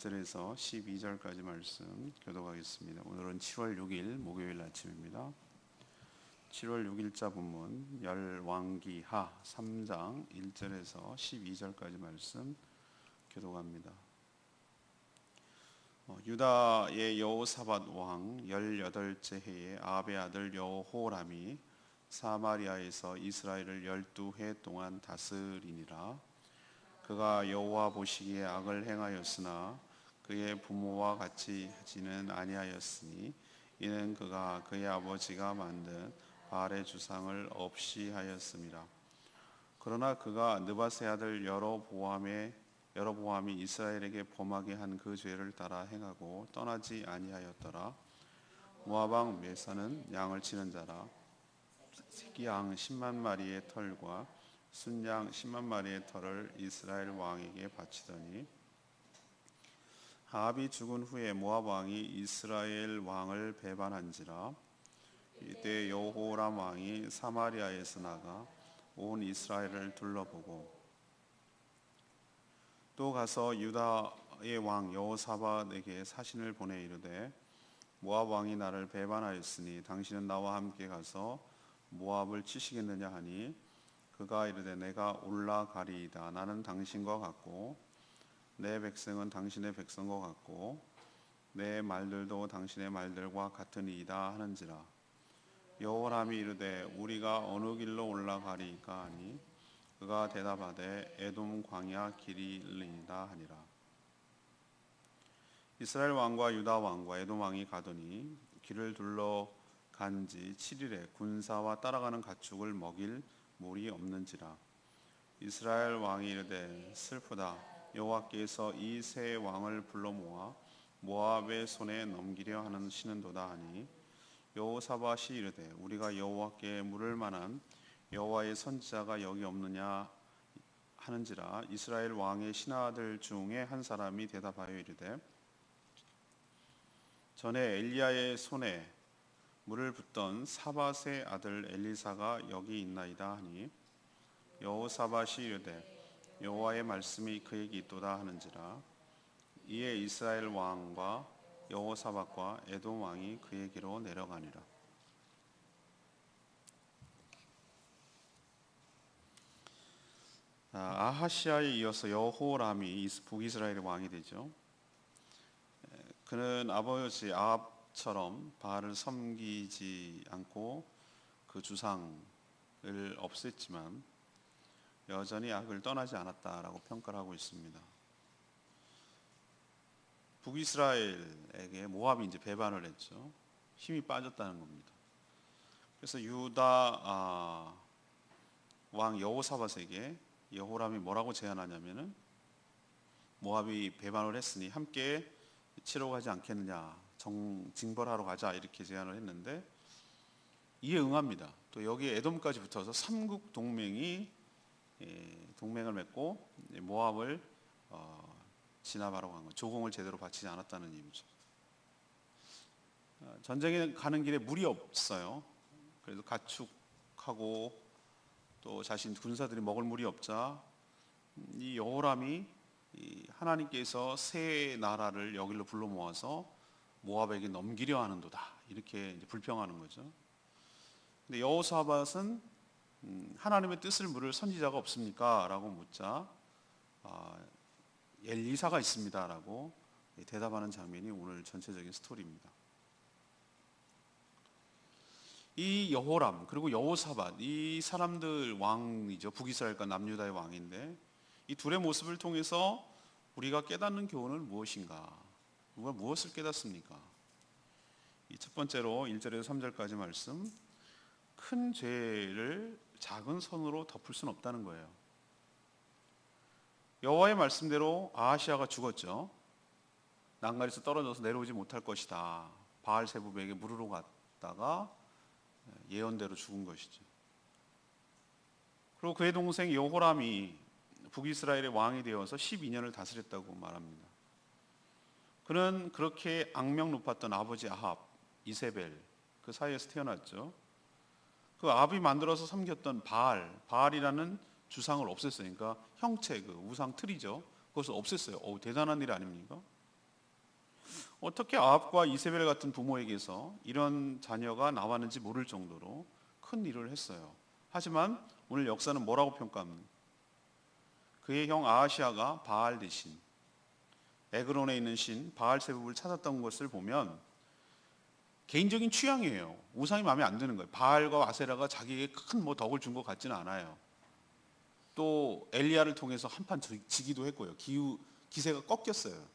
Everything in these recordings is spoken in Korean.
1절에서 12절까지 말씀 교독하겠습니다. 오늘은 7월 6일 목요일 아침입니다. 7월 6일자 본문 열왕기하 3장 1절에서 12절까지 말씀 교독합니다. 유다의 여호사밧 왕 18째 해에 아합의 아들 여호람이 사마리아에서 이스라엘을 12해 동안 다스리니라. 그가 여호와 보시기에 악을 행하였으나 그의 부모와 같이 하지는 아니하였으니 이는 그가 그의 아버지가 만든 바알의 주상을 없이 하였음이라. 그러나 그가 느밧의 아들 여로보암이 이스라엘에게 범하게 한 그 죄를 따라 행하고 떠나지 아니하였더라. 모압 왕 메사는 양을 치는 자라. 새끼 양 10만 마리의 털과 순양 10만 마리의 털을 이스라엘 왕에게 바치더니 아합이 죽은 후에 모압 왕이 이스라엘 왕을 배반한지라. 이때 여호람 왕이 사마리아에서 나가 온 이스라엘을 둘러보고 또 가서 유다의 왕 여호사밧에게 사신을 보내 이르되 모압 왕이 나를 배반하였으니 당신은 나와 함께 가서 모압을 치시겠느냐 하니 그가 이르되 내가 올라가리이다. 나는 당신과 같고 내 백성은 당신의 백성과 같고 내 말들도 당신의 말들과 같으니이다 하는지라. 여호람이 이르되 우리가 어느 길로 올라가리이까 하니 그가 대답하되 에돔 광야 길이 일리이다 하니라. 이스라엘 왕과 유다 왕과 에돔 왕이 가더니 길을 둘러 간지 7일에 군사와 따라가는 가축을 먹일 물이 없는지라. 이스라엘 왕이 이르되 슬프다. 여호와께서 이 세 왕을 불러 모아 모압의 손에 넘기려 하시는도다 하니 여호사밧이 이르되 우리가 여호와께 물을 만한 여호와의 선지자가 여기 없느냐 하는지라. 이스라엘 왕의 신하들 중에 한 사람이 대답하여 이르되 전에 엘리야의 손에 물을 붓던 사밧의 아들 엘리사가 여기 있나이다 하니 여호사밧이 이르되 여호와의 말씀이 그에게 있도다 하는지라. 이에 이스라엘 왕과 여호사밧과 에돔 왕이 그에게로 내려가니라. 아하시아에 이어서 여호람이 북이스라엘의 왕이 되죠. 그는 아버지 아합처럼 바알을 섬기지 않고 그 주상을 없앴지만 여전히 악을 떠나지 않았다라고 평가를 하고 있습니다. 북이스라엘에게 모압이 이제 배반을 했죠. 힘이 빠졌다는 겁니다. 그래서 유다 왕 여호사밧에게 여호람이 뭐라고 제안하냐면은 모압이 배반을 했으니 함께 치러 가지 않겠느냐, 징벌하러 가자 이렇게 제안을 했는데 이에 응합니다. 또 여기에 에돔까지 붙어서 삼국 동맹을 맺고 모압을 진압하러 간 거, 조공을 제대로 바치지 않았다는 얘기죠. 전쟁에 가는 길에 물이 없어요. 그래서 가축하고 또 자신 군사들이 먹을 물이 없자 이 여호람이 하나님께서 세 나라를 여기로 불러 모아서 모압에게 넘기려 하는도다 이렇게 이제 불평하는 거죠. 근데 여호사밧은 하나님의 뜻을 물을 선지자가 없습니까? 라고 묻자 엘리사가 있습니다 라고 대답하는 장면이 오늘 전체적인 스토리입니다. 이 여호람 그리고 여호사밧 이 사람들 왕이죠. 북이스라엘과 남유다의 왕인데 이 둘의 모습을 통해서 우리가 깨닫는 교훈은 무엇인가? 누가 무엇을 깨닫습니까? 이 첫 번째로 1절에서 3절까지 말씀, 큰 죄를 작은 선으로 덮을 수는 없다는 거예요. 여호와의 말씀대로 아하시아가 죽었죠. 난간에서 떨어져서 내려오지 못할 것이다. 바알세불에게 물으러 갔다가 예언대로 죽은 것이죠. 그리고 그의 동생 여호람이 북이스라엘의 왕이 되어서 12년을 다스렸다고 말합니다. 그는 그렇게 악명 높았던 아버지 아합, 이세벨 그 사이에서 태어났죠. 그 아합이 만들어서 섬겼던 바알이라는 주상을 없앴어요. 그러니까 형체, 그 우상 틀이죠. 그것을 없앴어요. 대단한 일 아닙니까? 어떻게 아합과 이세벨 같은 부모에게서 이런 자녀가 나왔는지 모를 정도로 큰 일을 했어요. 하지만 오늘 역사는 뭐라고 평가합니까? 그의 형 아하시아가 바알 대신 에그론에 있는 신 바알세붑을 찾았던 것을 보면 개인적인 취향이에요. 우상이 마음에 안 드는 거예요. 바알과 아세라가 자기에게 큰 덕을 준 것 같지는 않아요. 또 엘리야를 통해서 한판 지기도 했고요. 기세가 꺾였어요.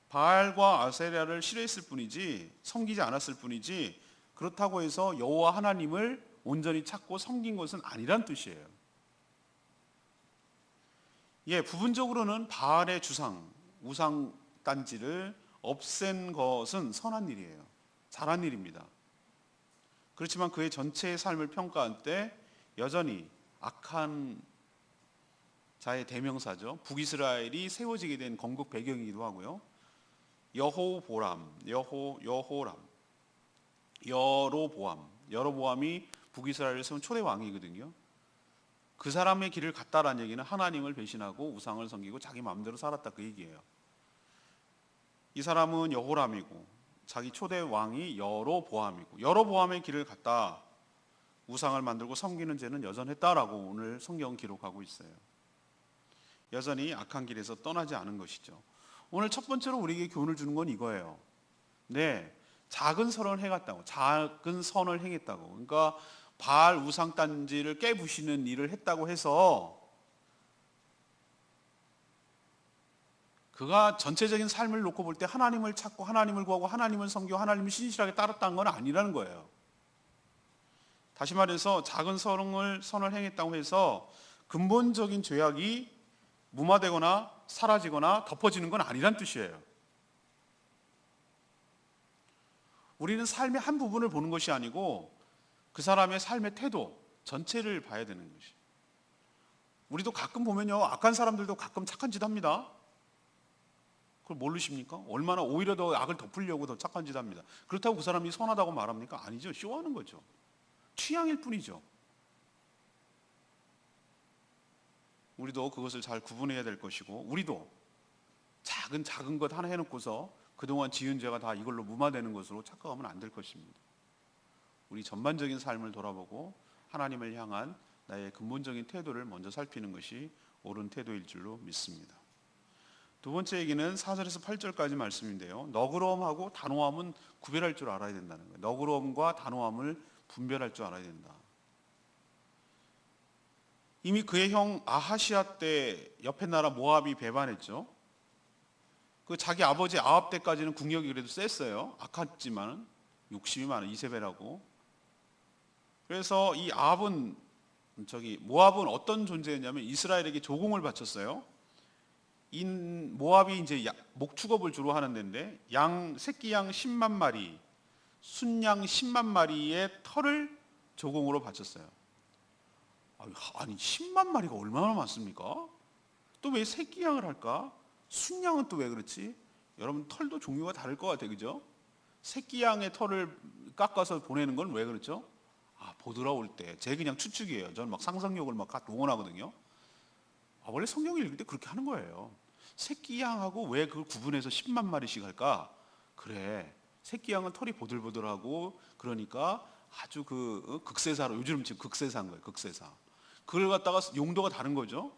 바알과 아세라를 싫어했을 뿐이지 섬기지 않았을 뿐이지 그렇다고 해서 여호와 하나님을 온전히 찾고 섬긴 것은 아니란 뜻이에요. 부분적으로는 바알의 우상 단지를 없앤 것은 선한 일이에요. 잘한 일입니다. 그렇지만 그의 전체의 삶을 평가할 때 여전히 악한 자의 대명사죠. 북이스라엘이 세워지게 된 건국 배경이기도 하고요. 여로보암이 북이스라엘을 세운 초대 왕이거든요. 그 사람의 길을 갔다라는 얘기는 하나님을 배신하고 우상을 섬기고 자기 마음대로 살았다 그 얘기예요. 이 사람은 여호람이고 자기 초대 왕이 여로보암의 길을 갔다 우상을 만들고 섬기는 죄는 여전했다라고 오늘 성경은 기록하고 있어요. 여전히 악한 길에서 떠나지 않은 것이죠. 오늘 첫 번째로 우리에게 교훈을 주는 건 이거예요. 네, 작은 선을 행했다고. 그러니까 바알 우상 단지를 깨부시는 일을 했다고 해서 그가 전체적인 삶을 놓고 볼 때 하나님을 찾고 하나님을 구하고 하나님을 섬기고 하나님을 신실하게 따랐다는 건 아니라는 거예요. 다시 말해서 작은 선을 행했다고 해서 근본적인 죄악이 무마되거나 사라지거나 덮어지는 건 아니란 뜻이에요. 우리는 삶의 한 부분을 보는 것이 아니고 그 사람의 삶의 태도 전체를 봐야 되는 것이. 우리도 가끔 보면요, 악한 사람들도 가끔 착한 짓 합니다. 그걸 모르십니까? 얼마나 오히려 더 악을 덮으려고 더 착한 짓 합니다. 그렇다고 그 사람이 선하다고 말합니까? 아니죠. 쇼하는 거죠. 취향일 뿐이죠. 우리도 그것을 잘 구분해야 될 것이고, 우리도 작은 것 하나 해놓고서 그동안 지은 죄가 다 이걸로 무마되는 것으로 착각하면 안 될 것입니다. 우리 전반적인 삶을 돌아보고 하나님을 향한 나의 근본적인 태도를 먼저 살피는 것이 옳은 태도일 줄로 믿습니다. 두 번째 얘기는 4절에서 8절까지 말씀인데요. 너그러움하고 단호함은 구별할 줄 알아야 된다는 거예요. 너그러움과 단호함을 분별할 줄 알아야 된다. 이미 그의 형 아하시아 때 옆에 나라 모압이 배반했죠. 그 자기 아버지 아합 때까지는 국력이 그래도 셌어요. 악했지만 욕심이 많은 이세벨하고. 그래서 이 모압은 어떤 존재였냐면 이스라엘에게 조공을 바쳤어요. 모압이 이제 목축업을 주로 하는 데인데 새끼 양 10만 마리, 순양 10만 마리의 털을 조공으로 바쳤어요. 아니 10만 마리가 얼마나 많습니까? 또 왜 새끼 양을 할까? 순양은 또 왜 그렇지? 여러분 털도 종류가 다를 것 같아요, 그죠? 새끼 양의 털을 깎아서 보내는 건 왜 그렇죠? 보드라올 때, 제 그냥 추측이에요. 저는 막 상상력을 막 동원하거든요. 원래 성경을 읽을 때 그렇게 하는 거예요. 새끼 양하고 왜 그걸 구분해서 10만 마리씩 할까? 그래, 새끼 양은 털이 보들보들하고 그러니까 아주 극세사로, 요즘 지금 극세사인 거예요. 극세사. 그걸 갖다가 용도가 다른 거죠.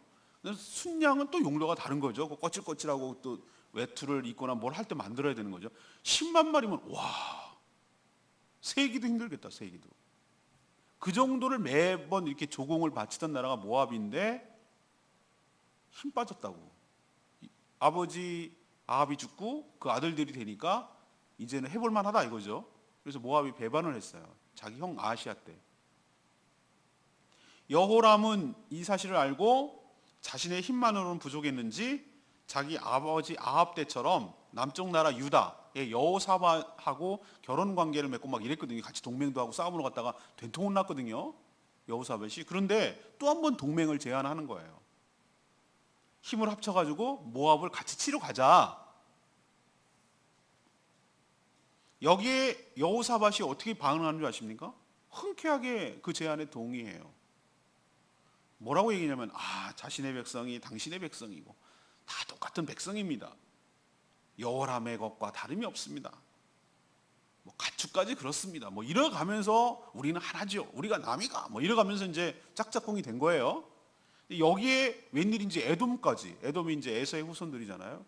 순양은 또 용도가 다른 거죠. 거칠거칠하고 또 외투를 입거나 뭘 할 때 만들어야 되는 거죠. 10만 마리면 세기도 힘들겠다. 세기도. 그 정도를 매번 이렇게 조공을 바치던 나라가 모압인데 힘 빠졌다고. 아버지 아합이 죽고 그 아들들이 되니까 이제는 해볼 만하다 이거죠. 그래서 모압이 배반을 했어요. 자기 형 아하시아 때. 여호람은 이 사실을 알고 자신의 힘만으로는 부족했는지 자기 아버지 아합 때처럼 남쪽 나라 유다의 여호사밧하고 결혼 관계를 맺고 막 이랬거든요. 같이 동맹도 하고 싸움으로 갔다가 된통은 났거든요. 여호사밧이. 그런데 또 한 번 동맹을 제안하는 거예요. 힘을 합쳐가지고 모압을 같이 치러 가자. 여기에 여호사밧이 어떻게 반응하는 줄 아십니까? 흔쾌하게 그 제안에 동의해요. 뭐라고 얘기냐면 자신의 백성이 당신의 백성이고 다 똑같은 백성입니다. 여호람의 것과 다름이 없습니다. 뭐 가축까지 그렇습니다. 뭐 이래가면서 우리는 하나죠. 우리가 남이가 뭐 이래가면서 이제 짝짝꿍이 된 거예요. 여기에 웬일인지 에돔까지, 에돔이 이제 에서의 후손들이잖아요.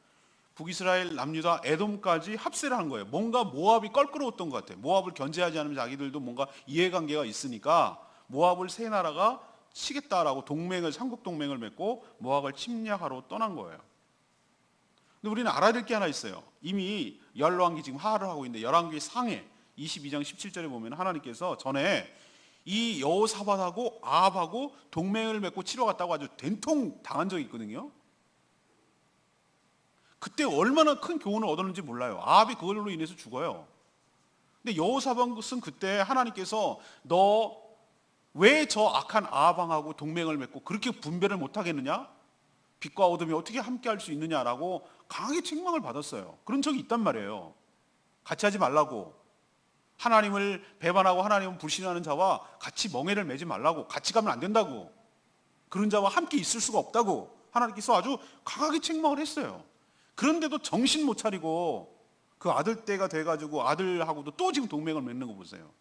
북이스라엘, 남유다, 에돔까지 합세를 한 거예요. 뭔가 모압이 껄끄러웠던 것 같아요. 모압을 견제하지 않으면 자기들도 뭔가 이해관계가 있으니까 모압을 세 나라가 치겠다라고 동맹을, 삼국 동맹을 맺고 모압을 침략하러 떠난 거예요. 근데 우리는 알아야 될 게 하나 있어요. 이미 열왕기 지금 하를 하고 있는데 열왕기 상해 22장 17절에 보면 하나님께서 전에 이 여호사밧하고 아합하고 동맹을 맺고 치러 갔다고 아주 된통 당한 적이 있거든요. 그때 얼마나 큰 교훈을 얻었는지 몰라요. 아합이 그걸로 인해서 죽어요. 근데 여호사밧은 그때 하나님께서 너 왜 저 악한 아합 왕하고 동맹을 맺고 그렇게 분별을 못 하겠느냐? 빛과 어둠이 어떻게 함께 할 수 있느냐라고 강하게 책망을 받았어요. 그런 적이 있단 말이에요. 같이 하지 말라고. 하나님을 배반하고 하나님을 불신하는 자와 같이 멍에를 매지 말라고. 같이 가면 안 된다고. 그런 자와 함께 있을 수가 없다고 하나님께서 아주 강하게 책망을 했어요. 그런데도 정신 못 차리고 그 아들 때가 돼가지고 아들하고도 또 지금 동맹을 맺는 거 보세요.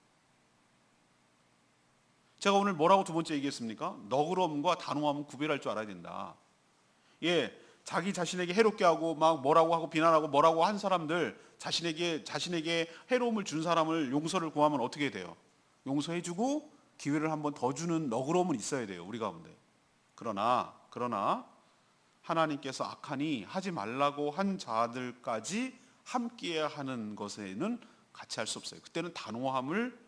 제가 오늘 뭐라고 두 번째 얘기했습니까? 너그러움과 단호함은 구별할 줄 알아야 된다. 예, 자기 자신에게 해롭게 하고 막 뭐라고 하고 비난하고 뭐라고 한 사람들, 자신에게 해로움을 준 사람을 용서를 구하면 어떻게 돼요? 용서해주고 기회를 한 번 더 주는 너그러움은 있어야 돼요, 우리 가운데. 그러나 하나님께서 악하니 하지 말라고 한 자들까지 함께 하는 것에는 같이 할 수 없어요. 그때는 단호함을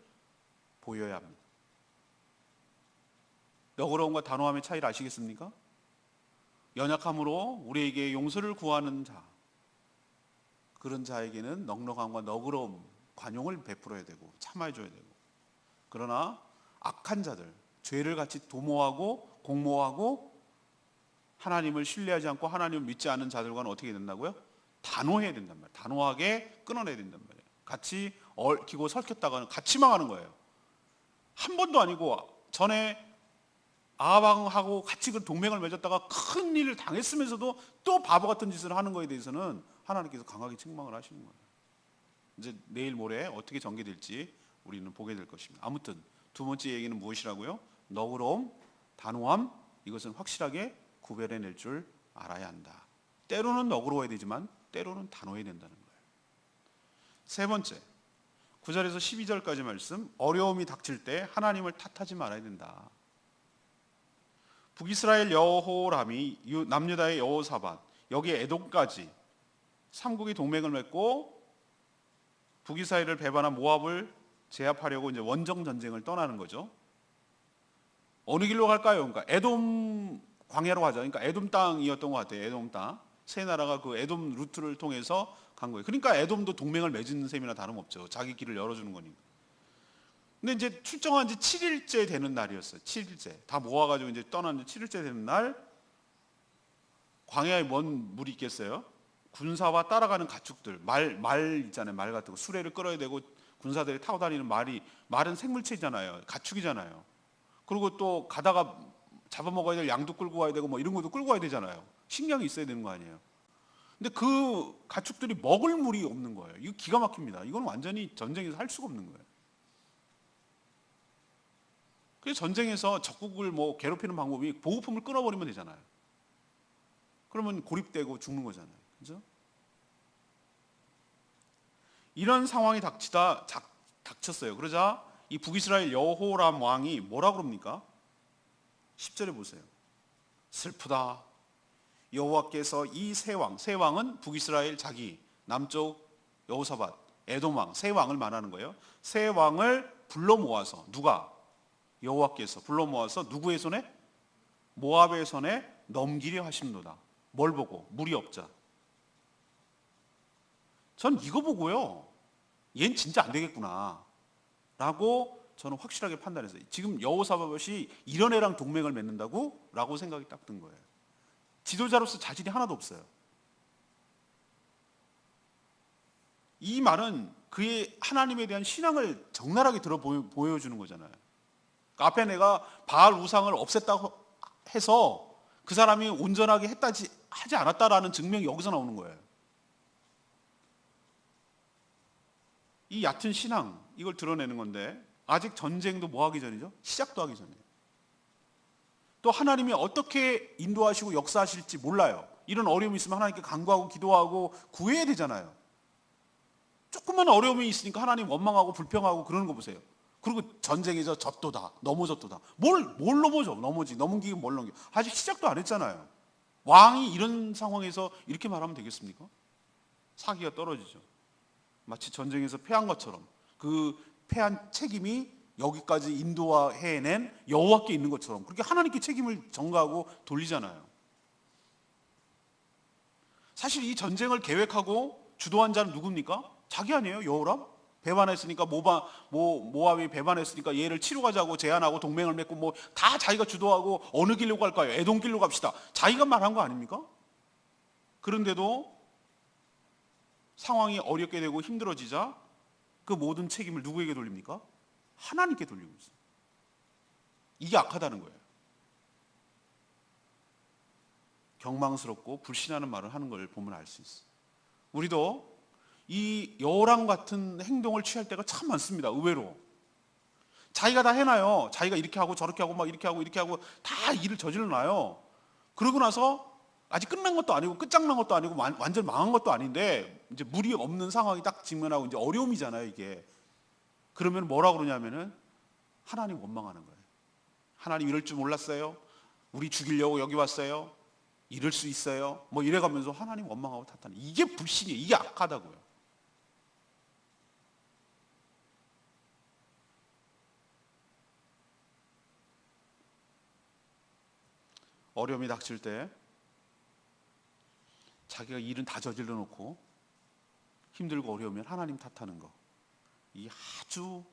보여야 합니다. 너그러움과 단호함의 차이를 아시겠습니까? 연약함으로 우리에게 용서를 구하는 자, 그런 자에게는 넉넉함과 너그러움, 관용을 베풀어야 되고 참아줘야 되고, 그러나 악한 자들, 죄를 같이 도모하고 공모하고 하나님을 신뢰하지 않고 하나님을 믿지 않은 자들과는 어떻게 된다고요? 단호해야 된단 말이에요. 단호하게 끊어내야 된단 말이에요. 같이 얽히고 설켰다가는 같이 망하는 거예요. 한 번도 아니고 전에 아합하고 같이 그 동맹을 맺었다가 큰 일을 당했으면서도 또 바보 같은 짓을 하는 거에 대해서는 하나님께서 강하게 책망을 하시는 거예요. 이제 내일 모레 어떻게 전개될지 우리는 보게 될 것입니다. 아무튼 두 번째 얘기는 무엇이라고요? 너그러움, 단호함, 이것은 확실하게 구별해낼 줄 알아야 한다. 때로는 너그러워야 되지만 때로는 단호해야 된다는 거예요. 세 번째, 9절에서 12절까지 말씀, 어려움이 닥칠 때 하나님을 탓하지 말아야 된다. 북이스라엘 여호람이 남유다의 여호사밧, 여기에 에돔까지 삼국이 동맹을 맺고 북이스라엘을 배반한 모압을 제압하려고 이제 원정 전쟁을 떠나는 거죠. 어느 길로 갈까요? 그러니까 에돔 광야로 가자. 그러니까 에돔 땅이었던 것 같아요. 에돔 땅. 세 나라가 그 에돔 루트를 통해서 간 거예요. 그러니까 에돔도 동맹을 맺은 셈이나 다름없죠. 자기 길을 열어주는 거니까. 근데 이제 출정한 지 7일째 되는 날이었어요. 7일째. 다 모아가지고 이제 떠난 지 7일째 되는 날, 광야에 뭔 물이 있겠어요? 군사와 따라가는 가축들, 말 있잖아요. 말 같은 거. 수레를 끌어야 되고 군사들이 타고 다니는 말은 생물체잖아요. 가축이잖아요. 그리고 또 가다가 잡아먹어야 될 양도 끌고 가야 되고 뭐 이런 것도 끌고 가야 되잖아요. 식량이 있어야 되는 거 아니에요. 근데 그 가축들이 먹을 물이 없는 거예요. 이거 기가 막힙니다. 이건 완전히 전쟁에서 할 수가 없는 거예요. 그래서 전쟁에서 적국을 뭐 괴롭히는 방법이 보급품을 끊어버리면 되잖아요. 그러면 고립되고 죽는 거잖아요. 그죠? 이런 상황이 닥쳤어요. 그러자 이 북이스라엘 여호람 왕이 뭐라 그럽니까? 10절에 보세요. 슬프다. 여호와께서 이 세 왕은 북이스라엘 자기 남쪽 여호사밧 에돔 왕 세 왕을 말하는 거예요. 세 왕을 불러 모아서 누가? 여호와께서 불러 모아서 누구의 손에? 모압의 손에 넘기려 하심도다. 뭘 보고? 물이 없자. 전 이거 보고요, 얜 진짜 안 되겠구나 라고 저는 확실하게 판단했어요. 지금 여호사밧이 이런 애랑 동맹을 맺는다고? 라고 생각이 딱 든 거예요. 지도자로서 자질이 하나도 없어요. 이 말은 그의 하나님에 대한 신앙을 적나라하게 보여주는 거잖아요. 그러니까 앞에 내가 바알 우상을 없앴다고 해서 그 사람이 온전하게 하지 않았다라는 증명이 여기서 나오는 거예요. 이 얕은 신앙, 이걸 드러내는 건데 아직 전쟁도 뭐 하기 전이죠? 시작도 하기 전이에요. 또 하나님이 어떻게 인도하시고 역사하실지 몰라요. 이런 어려움이 있으면 하나님께 간구하고 기도하고 구해야 되잖아요. 조금만 어려움이 있으니까 하나님 원망하고 불평하고 그러는 거 보세요. 그리고 전쟁에서 졌도다, 넘어졌도다. 뭘 넘어져? 넘기긴 뭘 넘겨? 아직 시작도 안 했잖아요. 왕이 이런 상황에서 이렇게 말하면 되겠습니까? 사기가 떨어지죠. 마치 전쟁에서 패한 것처럼 그 패한 책임이 여기까지 인도해낸 여호와께 있는 것처럼 그렇게 하나님께 책임을 전가하고 돌리잖아요. 사실 이 전쟁을 계획하고 주도한 자는 누굽니까? 자기 아니에요? 여호람? 배반했으니까 모압이 배반했으니까 얘를 치러 가자고 제안하고 동맹을 맺고 뭐 다 자기가 주도하고 어느 길로 갈까요? 에돔 길로 갑시다. 자기가 말한 거 아닙니까? 그런데도 상황이 어렵게 되고 힘들어지자 그 모든 책임을 누구에게 돌립니까? 하나님께 돌리고 있어요. 이게 악하다는 거예요. 경망스럽고 불신하는 말을 하는 걸 보면 알 수 있어요. 우리도 이 여호람 같은 행동을 취할 때가 참 많습니다. 의외로 자기가 다 해놔요. 자기가 이렇게 하고 저렇게 하고 막 이렇게 하고 다 일을 저질러놔요. 그러고 나서 아직 끝난 것도 아니고 끝장난 것도 아니고 완전 망한 것도 아닌데 이제 물이 없는 상황이 딱 직면하고 이제 어려움이잖아요, 이게. 그러면 뭐라 그러냐면은 하나님 원망하는 거예요. 하나님 이럴 줄 몰랐어요. 우리 죽이려고 여기 왔어요. 이럴 수 있어요. 뭐 이래가면서 하나님 원망하고 탓하는, 이게 불신이에요. 이게 악하다고요. 어려움이 닥칠 때 자기가 일은 다 저질러 놓고 힘들고 어려우면 하나님 탓하는 거, 이 아주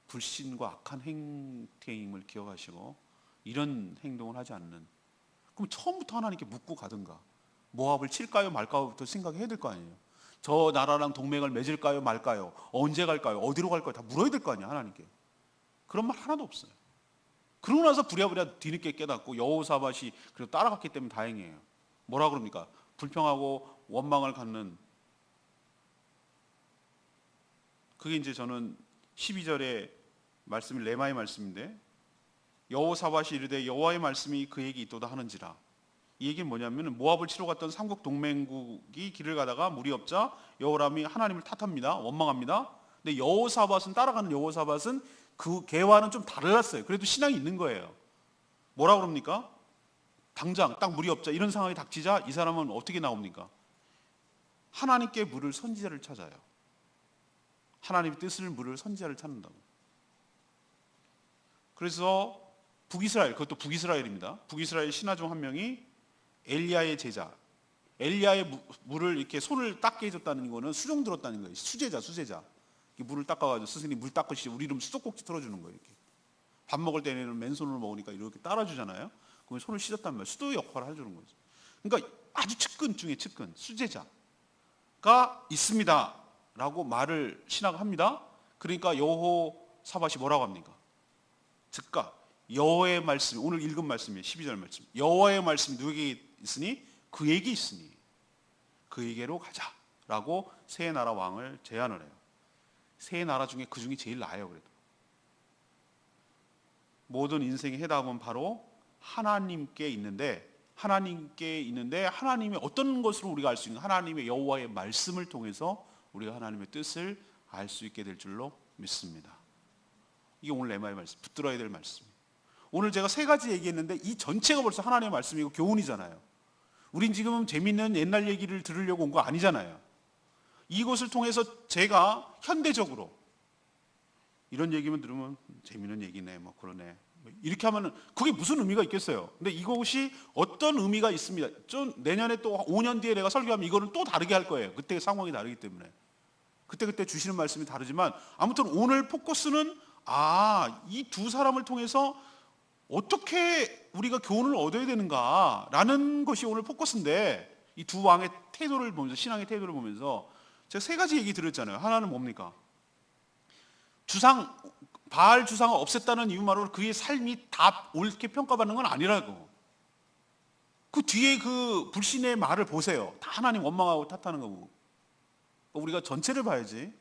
불신과 악한 행태임을 기억하시고 이런 행동을 하지 않는, 그럼 처음부터 하나님께 묻고 가든가. 모압을 칠까요 말까요부터 생각해야 될 거 아니에요. 저 나라랑 동맹을 맺을까요 말까요, 언제 갈까요, 어디로 갈까요, 다 물어야 될 거 아니에요 하나님께. 그런 말 하나도 없어요. 그러고 나서 부랴부랴 뒤늦게 깨닫고 여호사밧이 그래도 따라갔기 때문에 다행이에요. 뭐라 그럽니까? 불평하고 원망을 갖는, 그게 이제 저는 12절의 말씀이 레마의 말씀인데, 여호사밧이 이르되 여호와의 말씀이 그에게 있도다 하는지라. 이 얘기는 뭐냐면 모압을 치러 갔던 삼국 동맹국이 길을 가다가 물이 없자 여호람이 하나님을 탓합니다. 원망합니다. 근데 여호사밧은, 따라가는 여호사밧은 그 걔와는 좀 달랐어요. 그래도 신앙이 있는 거예요. 뭐라 그럽니까? 당장 딱 물이 없자 이런 상황이 닥치자 이 사람은 어떻게 나옵니까? 하나님께 물을 선지자를 찾아요. 하나님의 뜻을 물을 선지자를 찾는다고. 그래서 북이스라엘, 그것도 북이스라엘입니다. 북이스라엘 신하 중 한 명이 엘리야의 제자, 엘리야의 물을 이렇게 손을 닦게 해줬다는 거는 수종 들었다는 거예요. 수제자. 물을 닦아가지고 스승님 물 닦으시죠. 우리 이름 수도꼭지 틀어주는 거예요. 이렇게. 밥 먹을 때는 맨손으로 먹으니까 이렇게 따라주잖아요. 그러면 손을 씻었단 말이에요. 수도 역할을 해주는 거죠. 그러니까 아주 측근 중에 측근, 수제자가 있습니다라고 말을 신하가 합니다. 그러니까 여호사밧이 뭐라고 합니까? 즉각 여호와의 말씀, 오늘 읽은 말씀이에요. 12절 말씀. 여호와의 말씀이 누구에게 있으니? 그에게 있으니 그에게로 가자라고 세 나라 왕을 제안을 해요. 세 나라 중에 그 중이 제일 나아요. 그래도 모든 인생의 해답은 바로 하나님께 있는데 하나님의 어떤 것으로 우리가 알 수 있는, 하나님의 여호와의 말씀을 통해서 우리가 하나님의 뜻을 알 수 있게 될 줄로 믿습니다. 이게 오늘 레마의 말씀, 붙들어야 될 말씀이에요. 오늘 제가 세 가지 얘기했는데 이 전체가 벌써 하나님의 말씀이고 교훈이잖아요. 우린 지금 재밌는 옛날 얘기를 들으려고 온 거 아니잖아요. 이것을 통해서 제가 현대적으로 이런 얘기만 들으면 재밌는 얘기네, 뭐 그러네, 이렇게 하면은 그게 무슨 의미가 있겠어요. 근데 이것이 어떤 의미가 있습니다. 좀 내년에 또 5년 뒤에 내가 설교하면 이거는 또 다르게 할 거예요. 그때 상황이 다르기 때문에 그때 주시는 말씀이 다르지만, 아무튼 오늘 포커스는 이 두 사람을 통해서 어떻게 우리가 교훈을 얻어야 되는가라는 것이 오늘 포커스인데, 이 두 왕의 태도를 보면서, 신앙의 태도를 보면서 제가 세 가지 얘기 드렸잖아요. 하나는 뭡니까? 바알 주상을 없앴다는 이유만으로 그의 삶이 다 옳게 평가받는 건 아니라고. 그 뒤에 그 불신의 말을 보세요. 다 하나님 원망하고 탓하는 거고. 우리가 전체를 봐야지.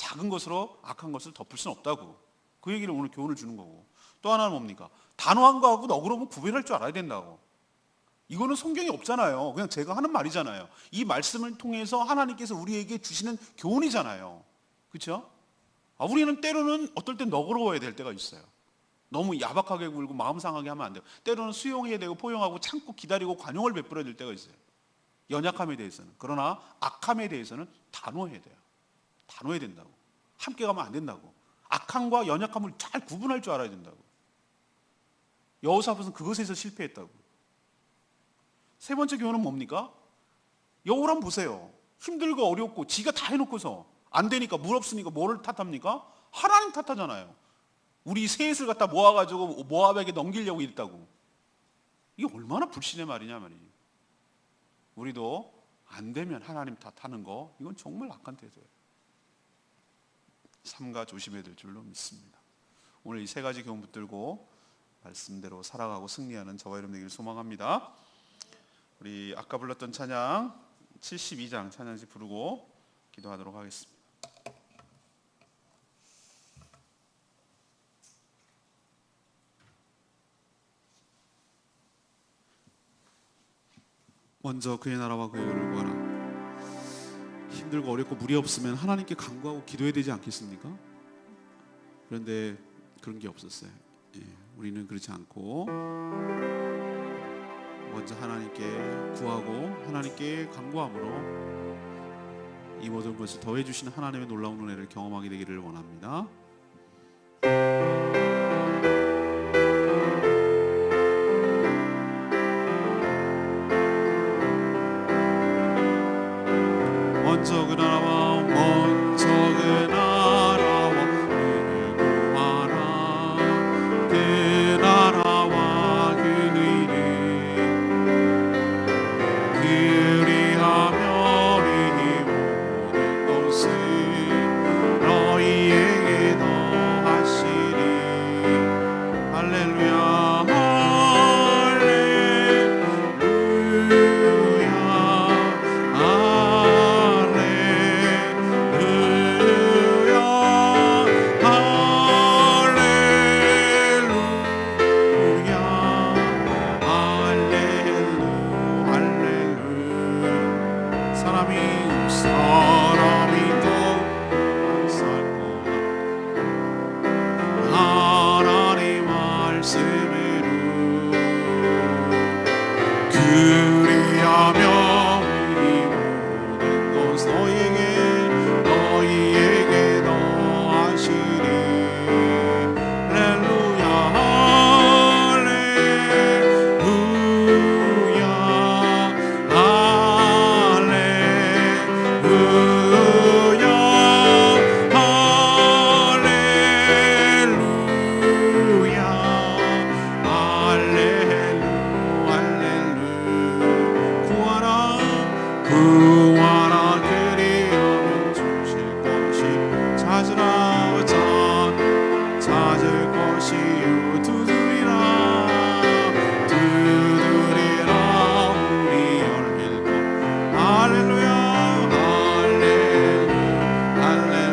작은 것으로 악한 것을 덮을 수는 없다고. 그 얘기를 오늘 교훈을 주는 거고, 또 하나는 뭡니까? 단호한 거하고 너그러움은 구별할 줄 알아야 된다고. 이거는 성경에 없잖아요. 그냥 제가 하는 말이잖아요. 이 말씀을 통해서 하나님께서 우리에게 주시는 교훈이잖아요. 그렇죠? 우리는 때로는 어떨 땐 너그러워야 될 때가 있어요. 너무 야박하게 굴고 마음 상하게 하면 안 돼요. 때로는 수용해야 되고 포용하고 참고 기다리고 관용을 베풀어야 될 때가 있어요. 연약함에 대해서는. 그러나 악함에 대해서는 단호해야 돼요. 단호해야 된다고. 함께 가면 안 된다고. 악함과 연약함을 잘 구분할 줄 알아야 된다고. 여호사밧은 그것에서 실패했다고. 세 번째 교훈은 뭡니까? 여호람 보세요. 힘들고 어렵고 지가 다 해놓고서 안 되니까, 물 없으니까 뭐를 탓합니까? 하나님 탓하잖아요. 우리 셋을 갖다 모아가지고 모압에게 넘기려고 했다고. 이게 얼마나 불신의 말이냐 말이에요. 우리도 안 되면 하나님 탓하는 거, 이건 정말 악한 태도예요. 삼가 조심해야 될 줄로 믿습니다. 오늘 이 세 가지 교훈 붙들고 말씀대로 살아가고 승리하는 저와 여러분 되기를 소망합니다. 우리 아까 불렀던 찬양 72장 찬양지 부르고 기도하도록 하겠습니다. 먼저 그의 나라와 그의 의를 구하라. 힘들고 어렵고 무리 없으면 하나님께 간구하고 기도해야 되지 않겠습니까? 그런데 그런 게 없었어요. 우리는 그렇지 않고 먼저 하나님께 구하고 하나님께 간구함으로 이 모든 것을 더해 주시는 하나님의 놀라운 은혜를 경험하게 되기를 원합니다. 먼저 그 나라와 그를 구하라. 그 나라와 그 의를 그리하며 이 모든 것을 너희에게 더하시리. 할렐루야. 구하라. 그리하면 주실 것이 찾을 것이요. 두드리라 문이 열릴 것. 할렐루야. 할렐루야.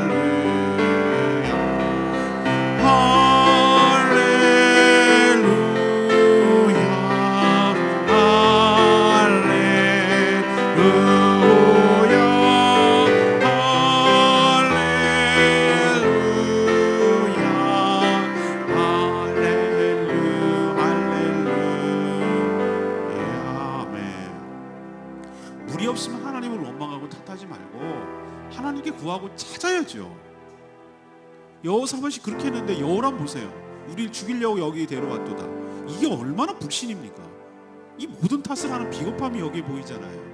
물이 없으면 하나님을 원망하고 탓하지 말고 하나님께 구하고 찾아야죠. 여호사밧이 그렇게 했는데 여호람 보세요. 우리를 죽이려고 여기 데려왔도다. 이게 얼마나 불신입니까? 이 모든 탓을 하는 비겁함이 여기에 보이잖아요.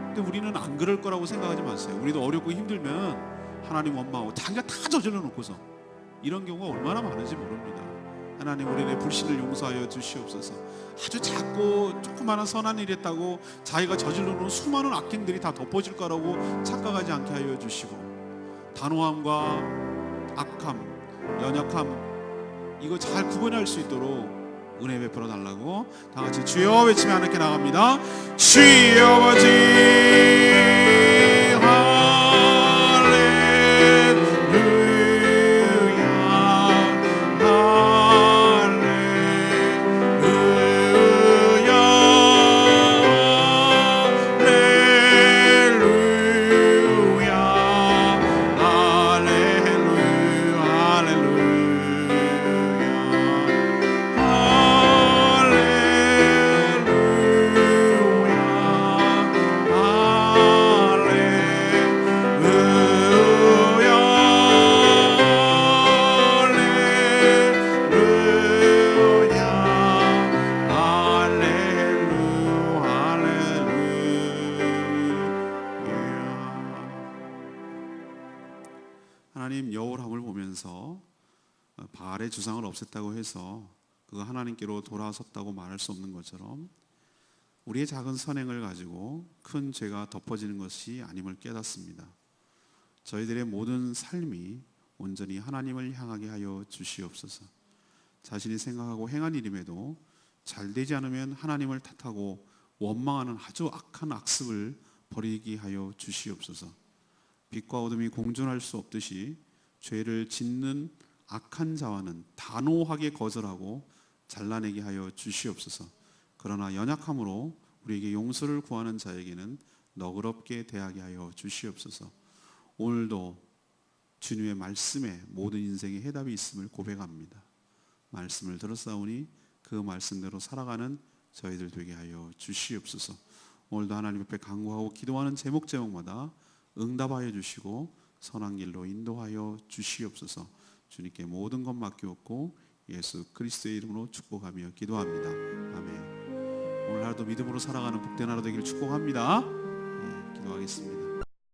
근데 우리는 안 그럴 거라고 생각하지 마세요. 우리도 어렵고 힘들면 하나님 원망하고 자기가 다 저질러 놓고서 이런 경우가 얼마나 많은지 모릅니다. 하나님, 우리의 불신을 용서하여 주시옵소서. 아주 작고 조그마한 선한 일 했다고 자기가 저질러 놓은 수많은 악행들이 다 덮어질 거라고 착각하지 않게 하여 주시고, 단호함과 악함, 연약함, 이거 잘 구분할 수 있도록 은혜 베풀어 달라고 다 같이 주여 외치며 하나님께 나갑니다. 주여 아버지, 할렐루야. 하나님 여호람을 보면서 바알의 주상을 없앴다고 해서 그가 하나님께로 돌아섰다고 말할 수 없는 것처럼 우리의 작은 선행을 가지고 큰 죄가 덮어지는 것이 아님을 깨닫습니다. 저희들의 모든 삶이 온전히 하나님을 향하게 하여 주시옵소서. 자신이 생각하고 행한 일임에도 잘 되지 않으면 하나님을 탓하고 원망하는 아주 악한 악습을 버리게 하여 주시옵소서. 빛과 어둠이 공존할 수 없듯이 죄를 짓는 악한 자와는 단호하게 거절하고 잘라내게 하여 주시옵소서. 그러나 연약함으로 우리에게 용서를 구하는 자에게는 너그럽게 대하게 하여 주시옵소서. 오늘도 주님의 말씀에 모든 인생의 해답이 있음을 고백합니다. 말씀을 들었사오니 그 말씀대로 살아가는 저희들 되게 하여 주시옵소서. 오늘도 하나님 앞에 간구하고 기도하는 제목마다 응답하여 주시고 선한 길로 인도하여 주시옵소서. 주님께 모든 것 맡기옵고 예수 그리스도의 이름으로 축복하며 기도합니다. 아멘. 오늘 하루도 믿음으로 살아가는 복된 하루 되기를 축복합니다. 기도하겠습니다.